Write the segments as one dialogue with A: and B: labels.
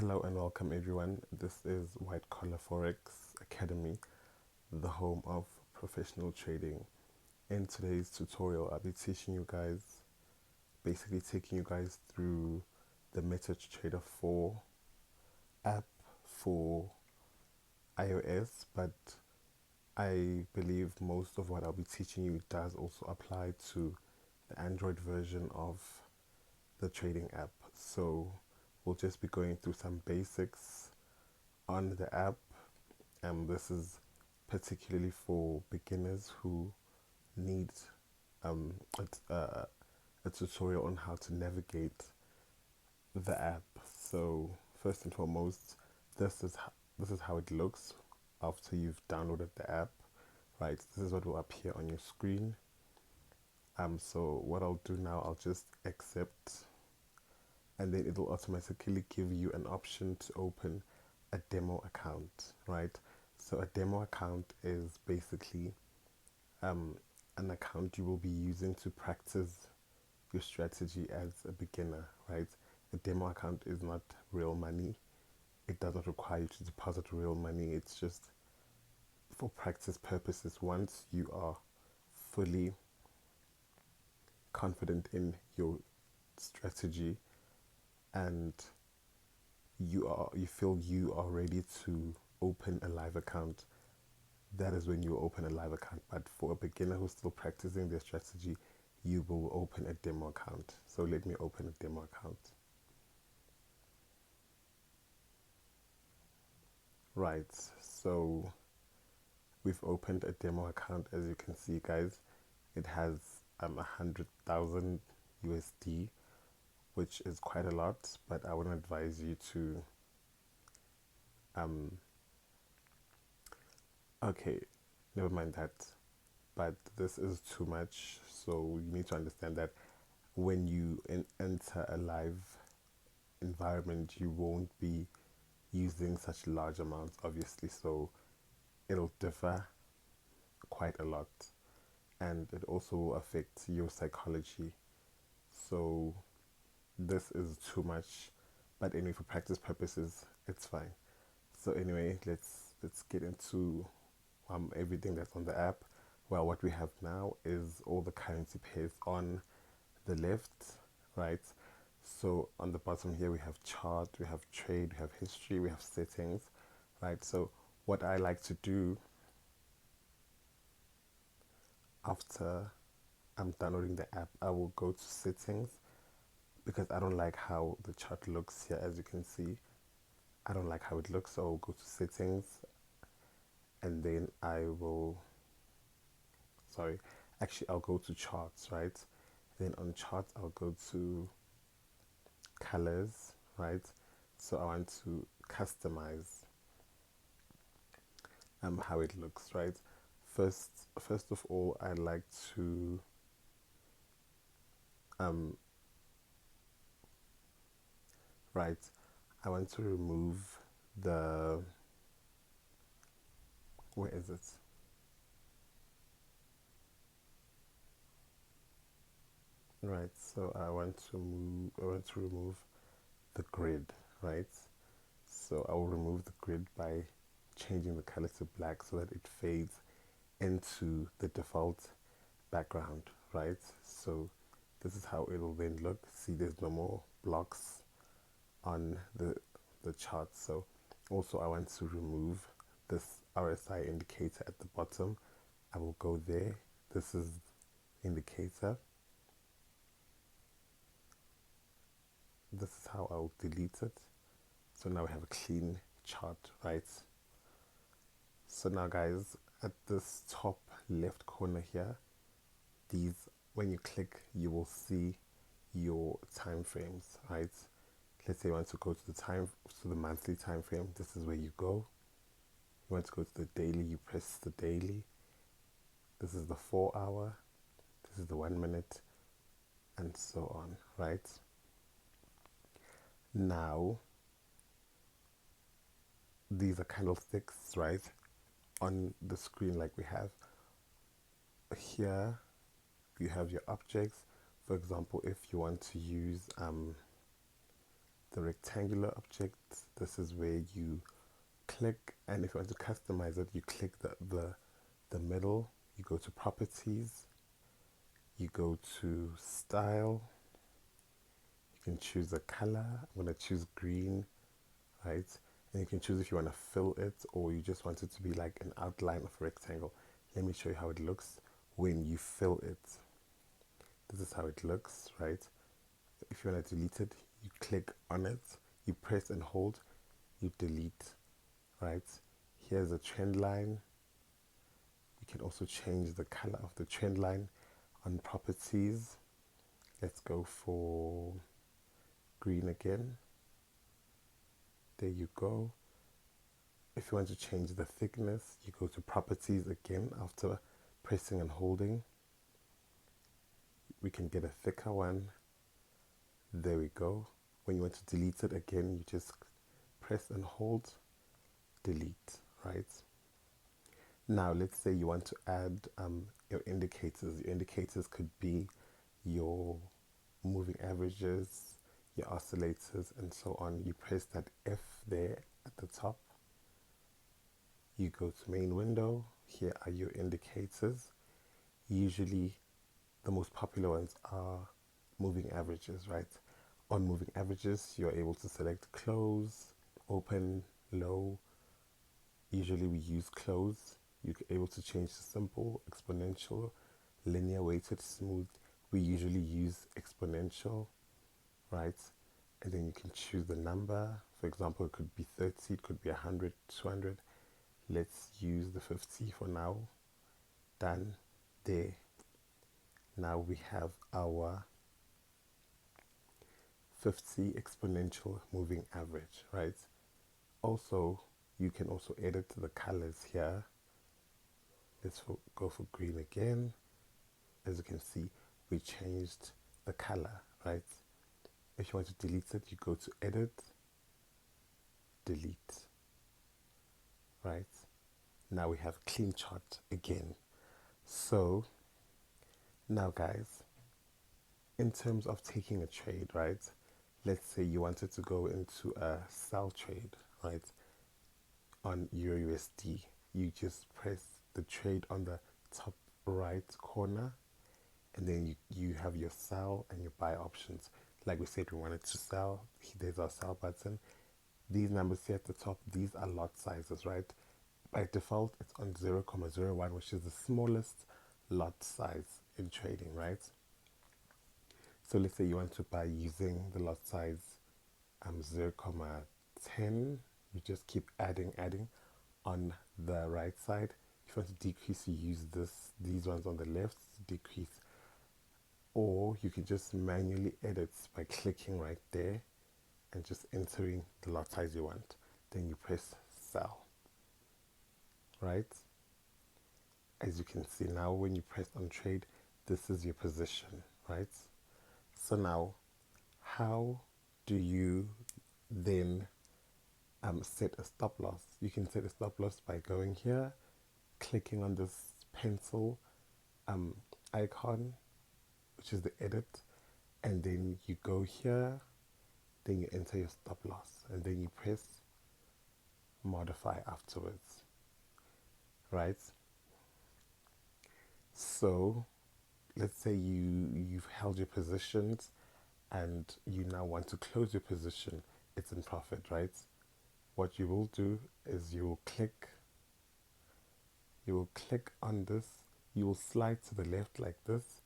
A: Hello and welcome everyone. This is White Collar Forex Academy, the home of professional trading. In today's tutorial, I'll be teaching you guys, basically taking you guys through the MetaTrader 4 app for iOS, but I believe most of what I'll be teaching you does also apply to the Android version of the trading app. So we'll just be going through some basics on the app. This is particularly for beginners who need um, a tutorial on how to navigate the app. So first and foremost, this is how it looks after you've downloaded the app. Right, this is what will appear on your screen. So what I'll do now, I'll just accept, and then it will automatically give you an option to open a demo account, right? So a demo account is basically an account you will be using to practice your strategy as a beginner, right? A demo account is not real money. It does not require you to deposit real money. It's just for practice purposes. Once you are fully confident in your strategy and you feel you are ready to open a live account, that is when you open a live account. But for a beginner who's still practicing their strategy, you will open a demo account. So let me open a demo account. Right, so we've opened a demo account. As you can see, guys, it has 100,000 USD, which is quite a lot, but I wouldn't advise you to okay, never mind that. But this is too much, so you need to understand that when you enter a live environment, you won't be using such large amounts, obviously, so it'll differ quite a lot, and it also affects your psychology. So this is too much, but anyway, for practice purposes, it's fine. So anyway, let's get into everything that's on the app. Well, what we have now is all the currency pairs on the left, right? So on the bottom here we have chart, we have trade, we have history, we have settings, right? So what I like to do after I'm downloading the app, I will go to settings because I don't like how the chart looks here. As you can see, I don't like how it looks, so I'll go to settings, and then I'll go to charts, right? Then on charts I'll go to colors, right? So I want to customize how it looks, right? First of all, I like to right, I want to remove the, where is it? Right, so I want to remove the grid, right? So I will remove the grid by changing the color to black so that it fades into the default background, right? So this is how it will then look. See, there's no more blocks on the chart. So also I want to remove this RSI indicator at the bottom. I will go there. This is indicator. This is how I'll delete it. So now we have a clean chart, right? So now guys, at this top left corner here, when you click, you will see your time frames, right? Let's say you want to go to the monthly time frame. This is where you go. You want to go to the daily, you press the daily. This is the 4 hour. This is the 1 minute, and so on, right? Now, these are candlesticks, right? On the screen, like we have here, you have your objects. For example, if you want to use the rectangular object, this is where you click, and if you want to customize it, you click the middle, you go to properties, you go to style, you can choose a color. I'm going to choose green, right? And you can choose if you want to fill it or you just want it to be like an outline of a rectangle. Let me show you how it looks when you fill it. This is how it looks, right? If you want to delete it, you click on it, you press and hold, you delete, right? Here's a trend line. You can also change the color of the trend line on properties. Let's go for green again. There you go. If you want to change the thickness, you go to properties again after pressing and holding. We can get a thicker one. There we go. When you want to delete it again, you just press and hold, delete, right? Now, let's say you want to add your indicators. Your indicators could be your moving averages, your oscillators, and so on. You press that F there at the top. You go to main window. Here are your indicators. Usually, the most popular ones are moving averages, right? On moving averages, you're able to select close, open, low. Usually we use close. You're able to change to simple, exponential, linear, weighted, smooth. We usually use exponential, right? And then you can choose the number. For example, it could be 30, it could be 100, 200. Let's use the 50 for now. Done. There. Now we have our 50 exponential moving average, right? Also, you can also edit the colors here. Let's go for green again. As you can see, we changed the color, right? If you want to delete it, you go to edit, delete, right? Now we have clean chart again. So now guys, in terms of taking a trade, right? Let's say you wanted to go into a sell trade, right? On Euro USD, you just press the trade on the top right corner, and then you have your sell and your buy options. Like we said, we wanted to sell. There's our sell button. These numbers here at the top, these are lot sizes, right? By default, it's on 0.01, which is the smallest lot size in trading, right? So let's say you want to buy using the lot size 0.10. You just keep adding on the right side. If you want to decrease, you use these ones on the left to decrease. Or you can just manually edit by clicking right there and just entering the lot size you want. Then you press sell, right? As you can see now, when you press on trade, this is your position, right? So now, how do you then set a stop loss? You can set a stop loss by going here, clicking on this pencil icon, which is the edit, and then you go here, then you enter your stop loss, and then you press modify afterwards, right? So let's say you've held your positions and you now want to close your position. It's in profit, right? What you will do is you will click on this, you will slide to the left like this,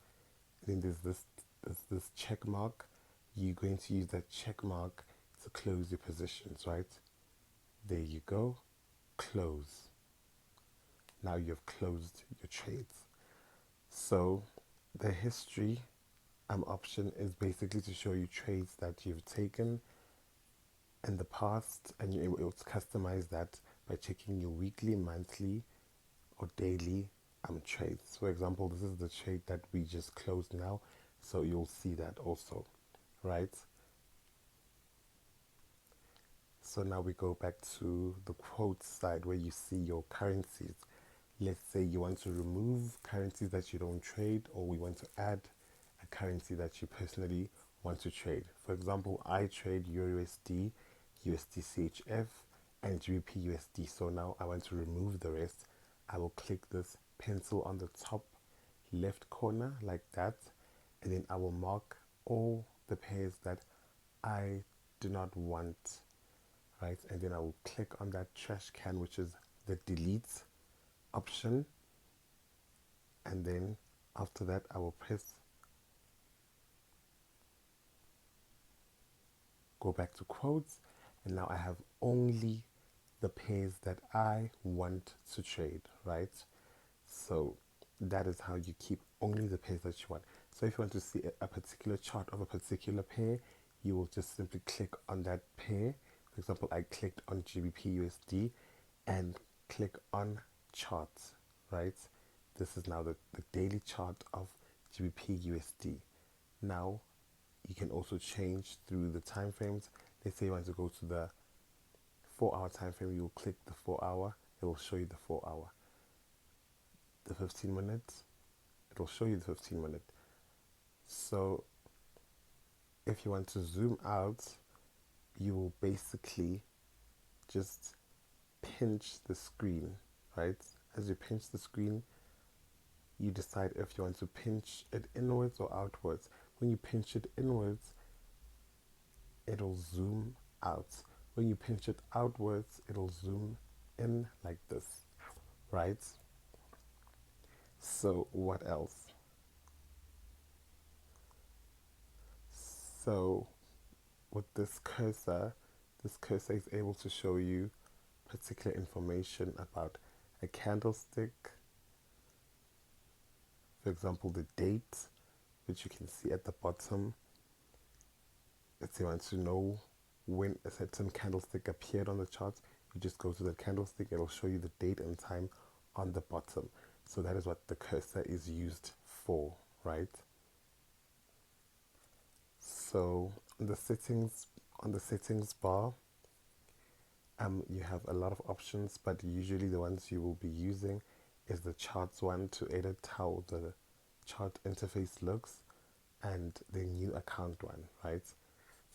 A: and then there's this check mark. You're going to use that check mark to close your positions, right? There you go, close. Now you've closed your trades. So the history option is basically to show you trades that you've taken in the past, and you're able to customize that by checking your weekly, monthly, or daily trades. For example, this is the trade that we just closed now, so you'll see that also, right? So now we go back to the quotes side where you see your currencies. Let's say you want to remove currencies that you don't trade, or we want to add a currency that you personally want to trade. For example, I trade EURUSD, USD CHF, and GBP USD. So now I want to remove the rest. I will click this pencil on the top left corner like that, and then I will mark all the pairs that I do not want, right? And then I will click on that trash can, which is the delete option, and then after that I will press go back to quotes, and now I have only the pairs that I want to trade, right? So that is how you keep only the pairs that you want. So if you want to see a particular chart of a particular pair, you will just simply click on that pair. For example, I clicked on GBP USD and click on charts, right? This is now the daily chart of GBP USD. Now you can also change through the time frames. Let's say you want to go to the 4-hour time frame, you will click the 4-hour, it will show you the 4-hour. The 15 minutes, it will show you the 15 minute. So if you want to zoom out, you will basically just pinch the screen, right? As you pinch the screen, you decide if you want to pinch it inwards or outwards. When you pinch it inwards, it'll zoom out. When you pinch it outwards, it'll zoom in like this, right? So what else? So with this cursor is able to show you particular information about a candlestick. For example, the date, which you can see at the bottom. If you want to know when a certain candlestick appeared on the chart, you just go to the candlestick, it'll show you the date and time on the bottom. So that is what the cursor is used for, right? So on the settings bar, you have a lot of options, but usually the ones you will be using is the charts one to edit how the chart interface looks, and the new account one, right?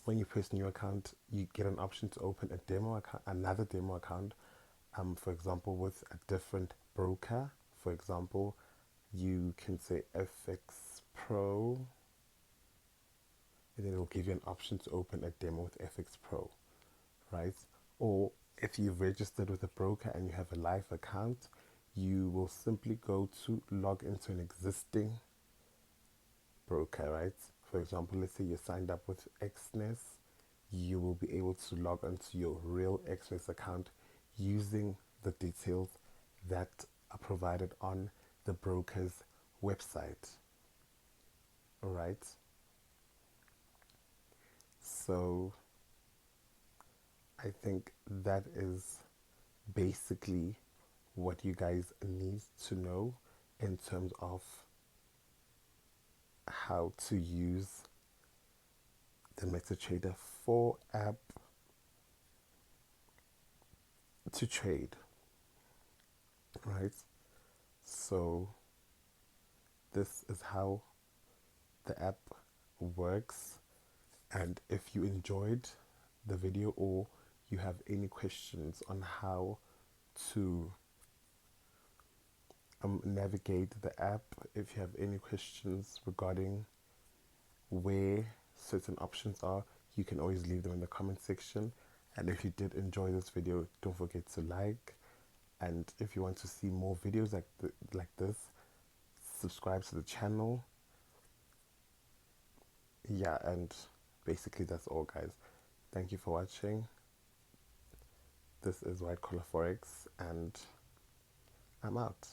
A: When you press new account, you get an option to open a demo account, another demo account, for example, with a different broker. For example, you can say FX Pro, and then it will give you an option to open a demo with FX Pro, right? Or if you've registered with a broker and you have a live account, you will simply go to log into an existing broker, right? For example, let's say you're signed up with Xness, you will be able to log onto your real Xness account using the details that are provided on the broker's website. All right. So I think that is basically what you guys need to know in terms of how to use the MetaTrader 4 app to trade, right? So this is how the app works, and if you enjoyed the video or you have any questions on how to navigate the app, if you have any questions regarding where certain options are, you can always leave them in the comment section. And if you did enjoy this video, don't forget to like, and if you want to see more videos like this, subscribe to the channel. Yeah, and basically that's all, guys. Thank you for watching. This is White Collar Forex, and I'm out.